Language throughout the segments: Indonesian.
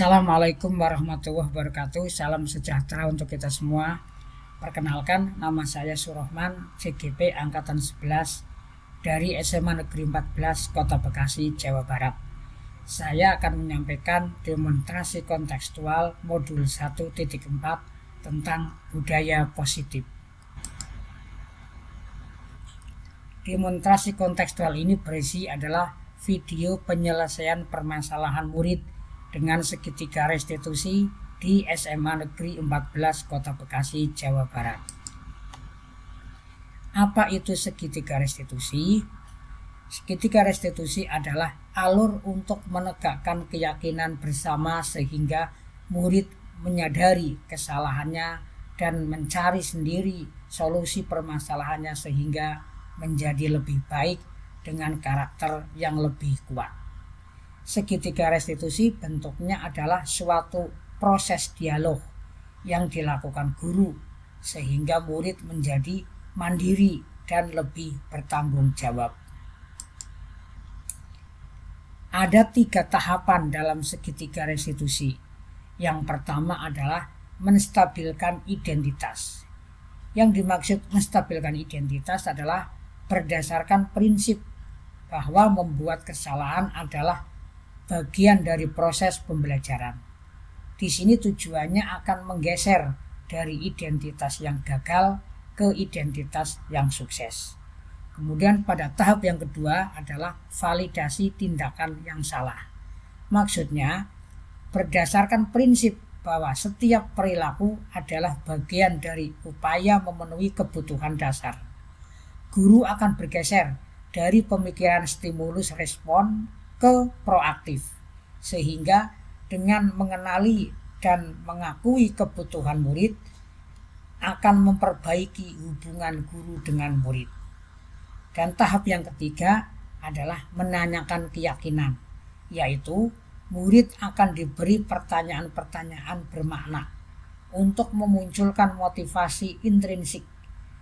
Assalamualaikum warahmatullahi wabarakatuh. Salam sejahtera untuk kita semua. Perkenalkan, nama saya Surohman, CGP Angkatan 11 dari SMA Negeri 14 Kota Bekasi, Jawa Barat. Saya akan menyampaikan demonstrasi kontekstual modul 1.4 tentang budaya positif. Demonstrasi kontekstual ini berisi adalah video penyelesaian permasalahan murid dengan segitiga restitusi di SMA Negeri 14 Kota Bekasi, Jawa Barat. Apa itu segitiga restitusi? Segitiga restitusi adalah alur untuk menegakkan keyakinan bersama sehingga murid menyadari kesalahannya dan mencari sendiri solusi permasalahannya sehingga menjadi lebih baik dengan karakter yang lebih kuat. Segitiga restitusi bentuknya adalah suatu proses dialog yang dilakukan guru sehingga murid menjadi mandiri dan lebih bertanggung jawab. Ada 3 tahapan dalam segitiga restitusi. Yang pertama adalah menstabilkan identitas. Yang dimaksud menstabilkan identitas adalah berdasarkan prinsip bahwa membuat kesalahan adalah bagian dari proses pembelajaran. Di sini tujuannya akan menggeser dari identitas yang gagal ke identitas yang sukses. Kemudian pada tahap yang kedua adalah validasi tindakan yang salah. Maksudnya berdasarkan prinsip bahwa setiap perilaku adalah bagian dari upaya memenuhi kebutuhan dasar. Guru akan bergeser dari pemikiran stimulus respon ke proaktif, sehingga dengan mengenali dan mengakui kebutuhan murid akan memperbaiki hubungan guru dengan murid. Dan tahap yang ketiga adalah menanyakan keyakinan, yaitu murid akan diberi pertanyaan-pertanyaan bermakna untuk memunculkan motivasi intrinsik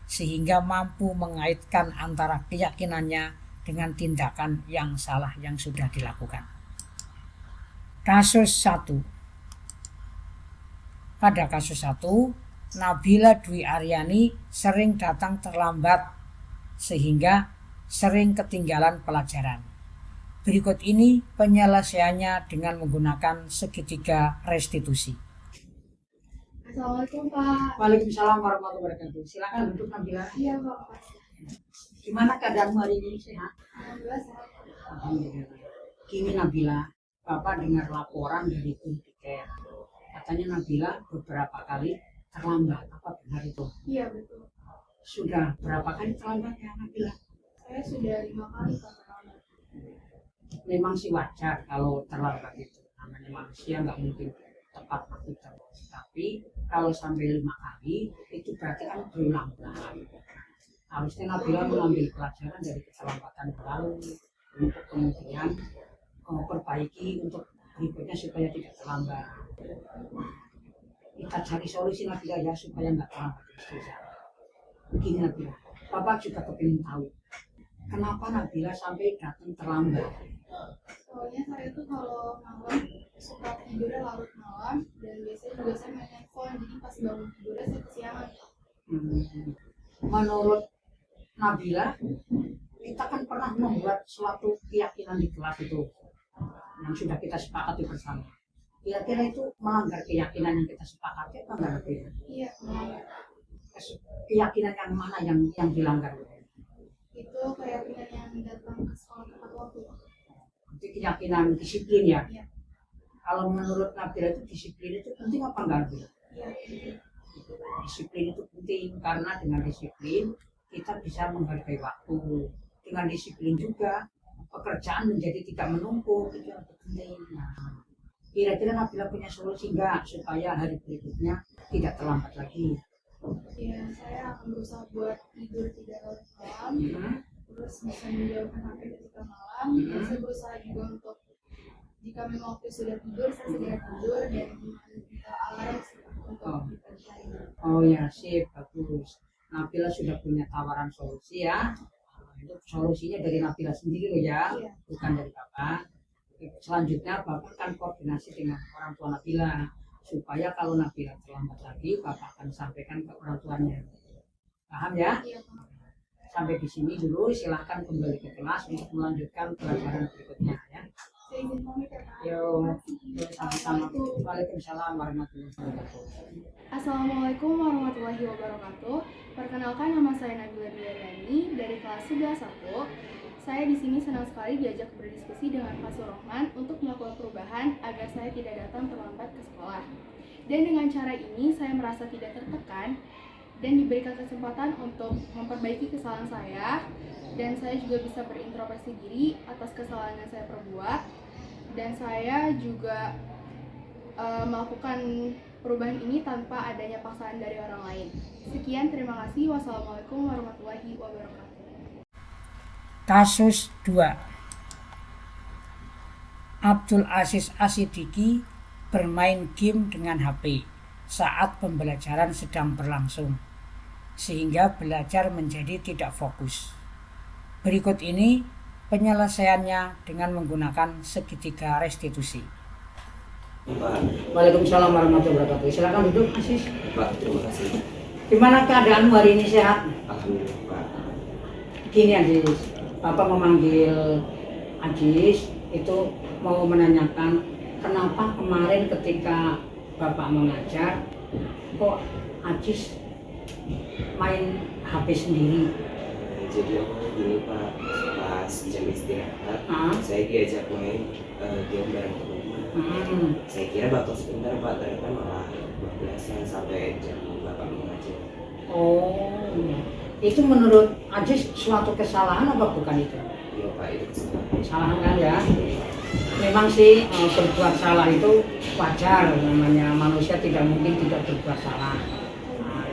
sehingga mampu mengaitkan antara keyakinannya dengan tindakan yang salah yang sudah dilakukan. Kasus 1. Pada kasus 1, Nabila Dwi Aryani sering datang terlambat sehingga sering ketinggalan pelajaran. Berikut ini penyelesaiannya dengan menggunakan segitiga restitusi. Assalamualaikum Pak. Waalaikumsalam warahmatullahi wabarakatuh. Silakan duduk Nabila. Iya Pak. Gimana keadaanmu hari ini, sehat? Alhamdulillah sehat. Alhamdulillah. Gini Nabila, Bapak dengar laporan dari tim tiket. Katanya Nabila beberapa kali terlambat. Apa benar itu? Iya betul. Sudah berapa kali terlambatnya Nabila? Saya sudah 5 kali Pak terlambat. Memang sih wajar kalau terlambat itu. Namanya manusia nggak mungkin tepat waktu terus. Tapi kalau sampai 5 kali itu berarti kan berulang-ulang. Harusnya Nabila mengambil pelajaran dari keterlambatan lalu untuk kemudian perbaiki untuk berikutnya supaya tidak terlambat. Kita cari solusi Nabila ya supaya nggak terlambat. Begini Nabila, Bapak juga kepingin tahu kenapa Nabila sampai datang terlambat. Soalnya saya tuh kalau malam suka tidurnya larut malam dan biasanya juga saya main handphone, jadi pas bangun tidurnya saya kesiangan. Menurut Nabila, kita kan pernah membuat suatu keyakinan di kelas itu yang sudah kita sepakati bersama. Kira-kira itu melanggar keyakinan yang kita sepakati apa enggak Nabila? Iya, melanggar. Keyakinan yang mana yang dilanggar? Itu keyakinan yang datang ke sekolah tepat waktu. Itu keyakinan disiplin ya? Iya. Kalau menurut Nabila itu disiplin itu penting apa enggak Nabila? Iya. Disiplin itu penting karena dengan disiplin kita bisa menghargai waktu. Dengan disiplin juga pekerjaan menjadi tidak menumpuk, itu yang penting. Nah, kira-kira Nabila punya solusi enggak supaya hari berikutnya tidak terlambat lagi? Ya, saya akan berusaha buat tidur tidak larut malam, terus bisa menjauhkan HP ketika malam. Dan saya berusaha juga untuk jika memang waktu sudah tidur, saya segera tidur dan alarm untuk kita cari. Oh ya, sip, bagus. Nabila sudah punya tawaran solusi ya. Itu solusinya dari Nabila sendiri loh ya, bukan dari Bapak. Selanjutnya Bapak akan koordinasi dengan orang tua Nabila supaya kalau Nabila terlambat lagi Bapak akan sampaikan ke orang tuanya. Paham ya? Iya, Pak. Sampai di sini dulu, silahkan kembali ke kelas untuk melanjutkan pelajaran berikutnya ya. Saya izin pamit ya, Pak. Yo, sama-sama. Waalaikumsalam warahmatullahi wabarakatuh. Assalamualaikum warahmatullahi wabarakatuh. Perkenalkan, nama saya Nabila Dwiaryani dari kelas 11-1. Saya di sini senang sekali diajak berdiskusi dengan Pak Surahman untuk melakukan perubahan agar saya tidak datang terlambat ke sekolah. Dan dengan cara ini saya merasa tidak tertekan dan diberikan kesempatan untuk memperbaiki kesalahan saya, dan saya juga bisa berintrospeksi diri atas kesalahan yang saya perbuat, dan saya juga melakukan perubahan ini tanpa adanya paksaan dari orang lain. Sekian, terima kasih. Wassalamualaikum warahmatullahi wabarakatuh. Kasus 2. Abdul Aziz Asidiki bermain game dengan HP saat pembelajaran sedang berlangsung, sehingga belajar menjadi tidak fokus. Berikut ini penyelesaiannya dengan menggunakan segitiga restitusi. Waalaikumsalam warahmatullahi wabarakatuh. Silakan duduk, Aziz. Pak, terima kasih. Gimana keadaanmu hari ini, sehat? Alhamdulillah, Pak. Gini Aziz, Bapak memanggil Aziz itu mau menanyakan kenapa kemarin ketika Bapak mengajar kok Aziz main HP sendiri. Jadi awalnya gini Pak, pas jam istirahat, saya diajak main game bareng teman-teman. Saya kira bakal sebentar Pak, ternyata malah 12-an sampai jam Bapak mengajar. Oh, itu menurut Aziz suatu kesalahan apa bukan itu? Iya Pak, itu kesalahan. Kesalahan kan ya? Memang sih berbuat salah itu wajar, namanya manusia tidak mungkin tidak berbuat salah.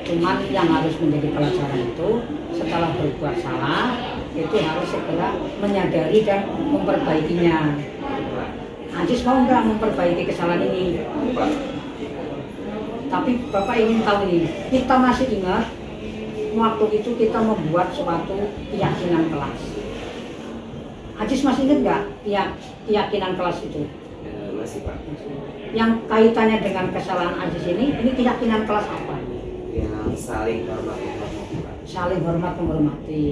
Cuman yang harus menjadi pelajaran itu setelah berbuat salah itu harus segera menyadari dan memperbaikinya. Aziz mau nggak memperbaiki kesalahan ini? Pak. Tapi Bapak ingin tahu nih, kita masih ingat waktu itu kita membuat suatu keyakinan kelas. Aziz masih ingat nggak keyakinan kelas itu? Masih Pak. Yang kaitannya dengan kesalahan Aziz ini keyakinan kelas apa? Yang saling hormat menghormati Pak. Saling hormat menghormati.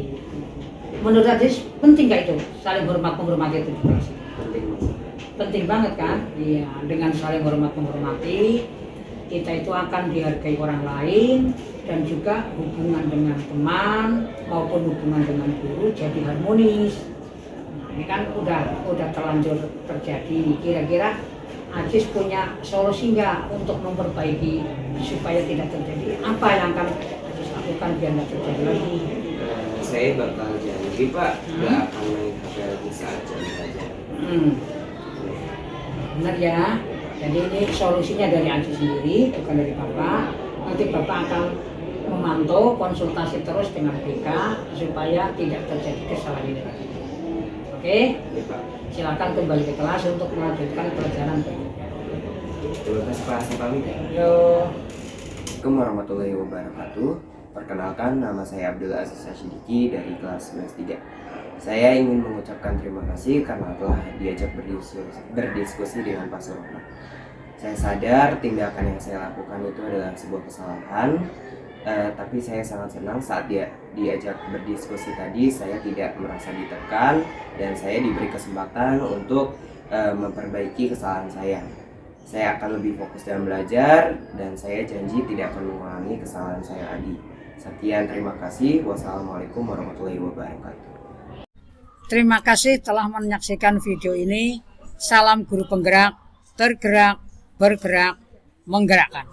Menurut Aziz penting nggak itu saling hormat menghormati itu di kelas? Penting Mas. Penting banget kan? Iya, dengan saling hormat menghormati kita itu akan dihargai orang lain dan juga hubungan dengan teman maupun hubungan dengan guru jadi harmonis. Nah, ini kan udah terlanjur terjadi. Kira-kira Aziz punya solusi nggak untuk memperbaiki supaya tidak terjadi? Apa yang akan Aziz lakukan biar nggak terjadi lagi? Saya bakal janji Pak, nggak akan main HP lagi saat jam belajar. Benar ya. Jadi ini solusinya dari Aziz sendiri, bukan dari Bapak. Nanti Bapak akan memantau konsultasi terus dengan BK supaya tidak terjadi kesalahan ini lagi. Oke? Iya Pak. Silakan kembali ke kelas untuk melanjutkan pelajaran berikutnya. Terima kasih Pak, saya pamit ya. Yo. Assalamualaikum warahmatullahi wabarakatuh. Perkenalkan, nama saya Abdul Aziz Asidiki dari kelas 11-3. Saya ingin mengucapkan terima kasih karena telah diajak berdiskusi dengan Pak Surahman. Saya sadar tindakan yang saya lakukan itu adalah sebuah kesalahan, tapi saya sangat senang saat dia diajak berdiskusi tadi. Saya tidak merasa ditekan dan saya diberi kesempatan untuk memperbaiki kesalahan saya. Saya akan lebih fokus dalam belajar dan saya janji tidak akan mengulangi kesalahan saya tadi. Sekian, terima kasih. Wassalamualaikum warahmatullahi wabarakatuh. Terima kasih telah menyaksikan video ini. Salam guru penggerak, tergerak, bergerak, menggerakkan.